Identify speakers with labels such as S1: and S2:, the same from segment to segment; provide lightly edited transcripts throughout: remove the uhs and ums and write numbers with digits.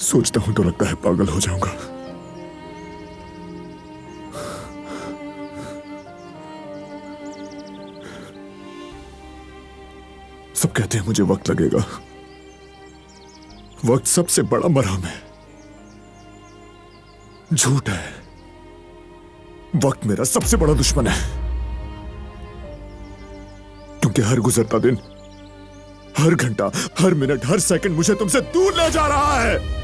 S1: सोचता हूं तो लगता है पागल हो जाऊंगा। सब कहते हैं मुझे वक्त लगेगा। वक्त सबसे बड़ा मरहम है। झूठ है। वक्त मेरा सबसे बड़ा दुश्मन है, क्योंकि हर गुजरता दिन, हर घंटा, हर मिनट, हर सेकंड मुझे तुमसे दूर ले जा रहा है।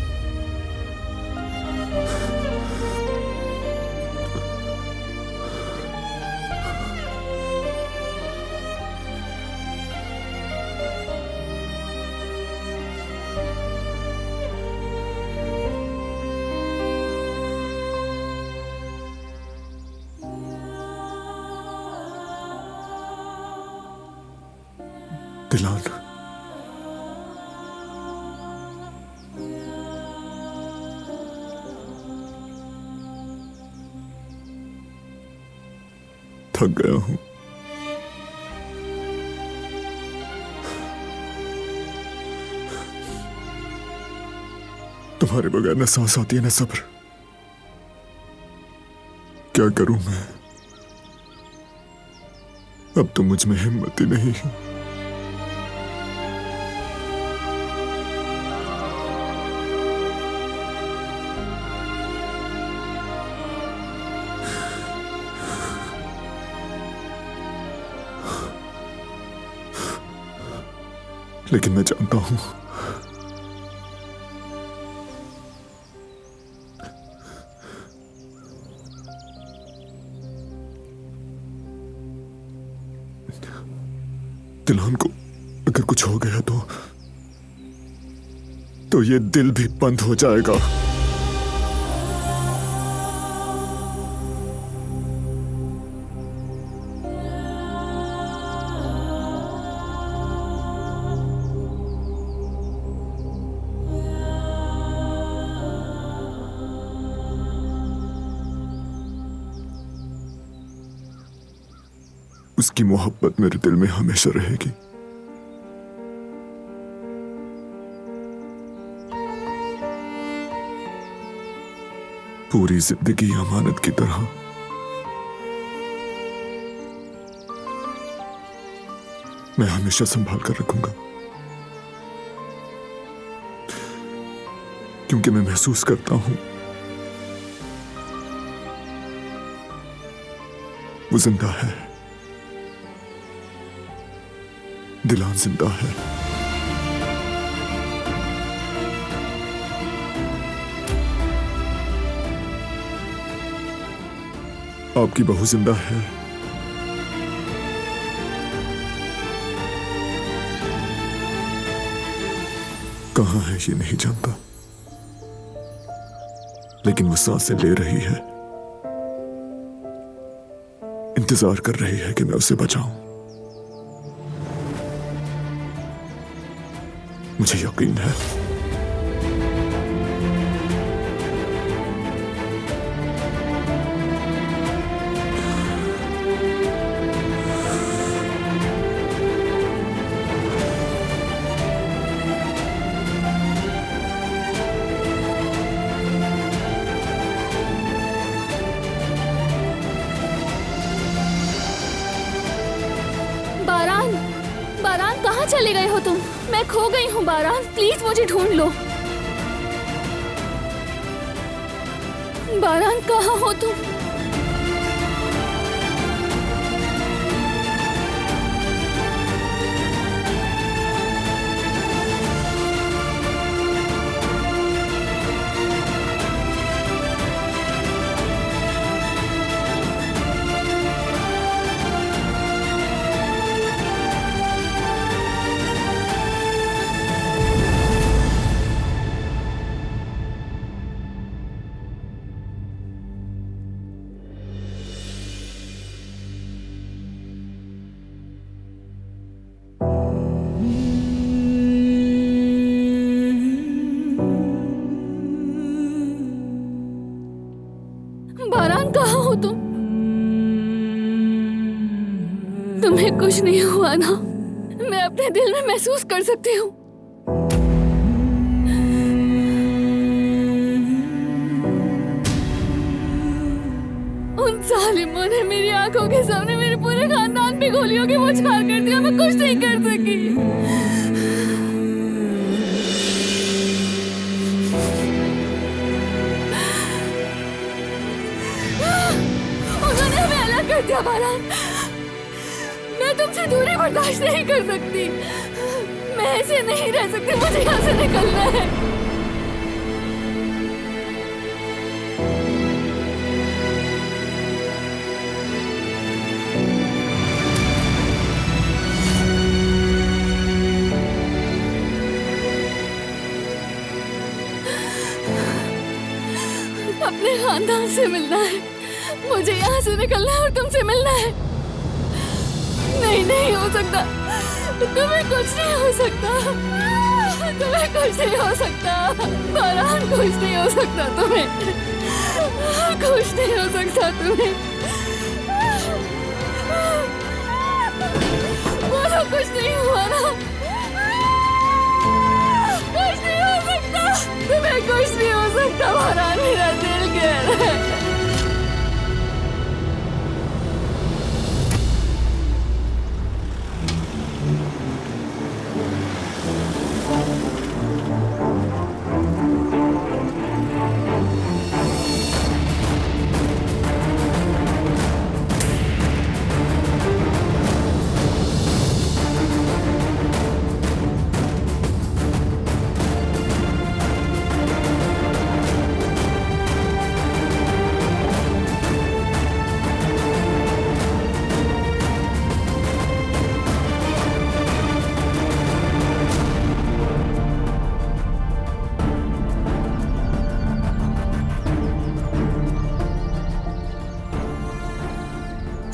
S1: दिलान, थक गया हूं। तुम्हारे बगैर न सांस आती है न सब्र। क्या करूं मैं? अब तो मुझ में हिम्मत ही नहीं है। लेकिन मैं जानता हूं दिलान को अगर कुछ हो गया तो ये दिल भी बंद हो जाएगा। उसकी मोहब्बत मेरे दिल में हमेशा रहेगी। पूरी जिंदगी अमानत की तरह मैं हमेशा संभाल कर रखूंगा, क्योंकि मैं महसूस करता हूं वो जिंदा है। दिलान जिंदा है। आपकी बहू जिंदा है। कहां है ये नहीं जानता, लेकिन वो सांसें ले रही है, इंतजार कर रही है कि मैं उसे बचाऊं। मुझे यकीन है
S2: बारान, बारान कहाँ चले गए हो तुम? मैं खो गई हूँ बारान, प्लीज मुझे ढूंढ लो। बारान कहाँ हो तुम? बारान कहाँ हो तुम? तुम्हें कुछ नहीं हुआ ना? मैं अपने दिल में महसूस कर सकती हूँ। जालिमों ने मेरी आंखों के सामने मेरे पूरे खानदान पे गोलियों की बौछार कर दिया। मैं कुछ नहीं कर सकी। उन्होंने हमें अलग कर दिया बारान। मैं तुमसे दूरी बर्दाश्त नहीं कर सकती। मैं ऐसे नहीं रह सकती। मुझे यहाँ से निकलना है। अपने खानदान से मिलना है। मुझे यहाँ से निकलना है और तुमसे मिलना है। नहीं, नहीं हो सकता। तुम्हें कुछ नहीं हो सकता। तुम्हें कुछ नहीं हो सकता। बारान, कुछ नहीं हो सकता तुम्हें। कुछ नहीं हो सकता तुम्हें। बोलो, कुछ नहीं हुआ ना? कुछ नहीं हो सकता। तुम्हें कुछ नहीं हो सकता बारान। मेरा दिल कह रहा है।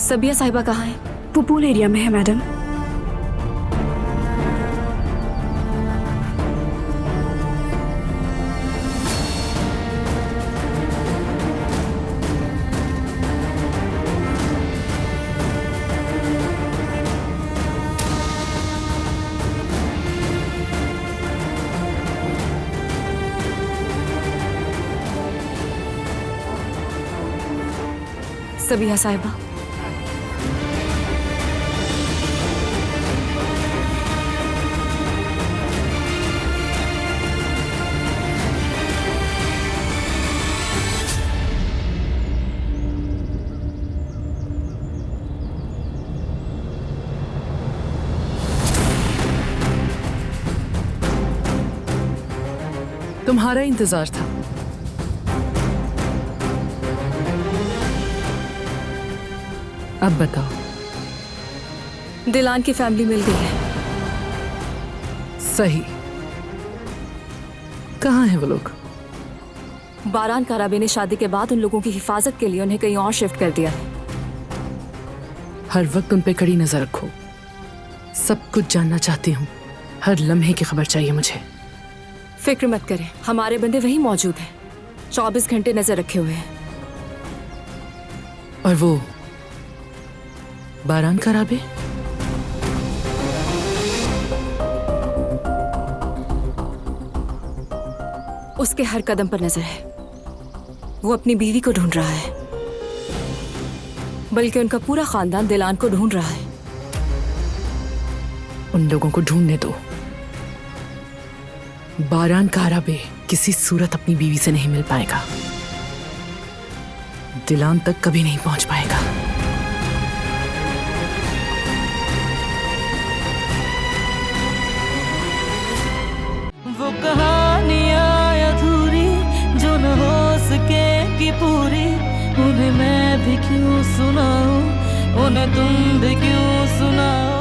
S3: सबिया साहिबा कहाँ है?
S4: वो पूल एरिया में है मैडम।
S3: सबिया साहिबा,
S5: तुम्हारा इंतजार था। अब बताओ।
S3: दिलान की फैमिली मिल गई है।
S5: सही। कहाँ हैं वो लोग?
S3: बारान काराबे ने शादी के बाद उन लोगों की हिफाजत के लिए उन्हें कहीं और शिफ्ट कर दिया है।
S5: हर वक्त उन पे कड़ी नजर रखो। सब कुछ जानना चाहती हूँ। हर लम्हे की खबर चाहिए मुझे।
S3: फिक्र मत करें, हमारे बंदे वहीं मौजूद हैं। 24 घंटे नजर रखे हुए हैं।
S5: और वो बारान काराबे?
S3: उसके हर कदम पर नजर है। वो अपनी बीवी को ढूंढ रहा है, बल्कि उनका पूरा खानदान दिलान को ढूंढ रहा है।
S5: उन लोगों को ढूंढने दो। बारान काराबे किसी सूरत अपनी बीवी से नहीं मिल पाएगा। दिलान तक कभी नहीं पहुंच पाएगा।
S6: वो कहानियां अधूरी जो न हो सके कि पूरी, उन्हें मैं भी क्यों सुनाऊं, उन्हें तुम भी क्यों सुनाओ।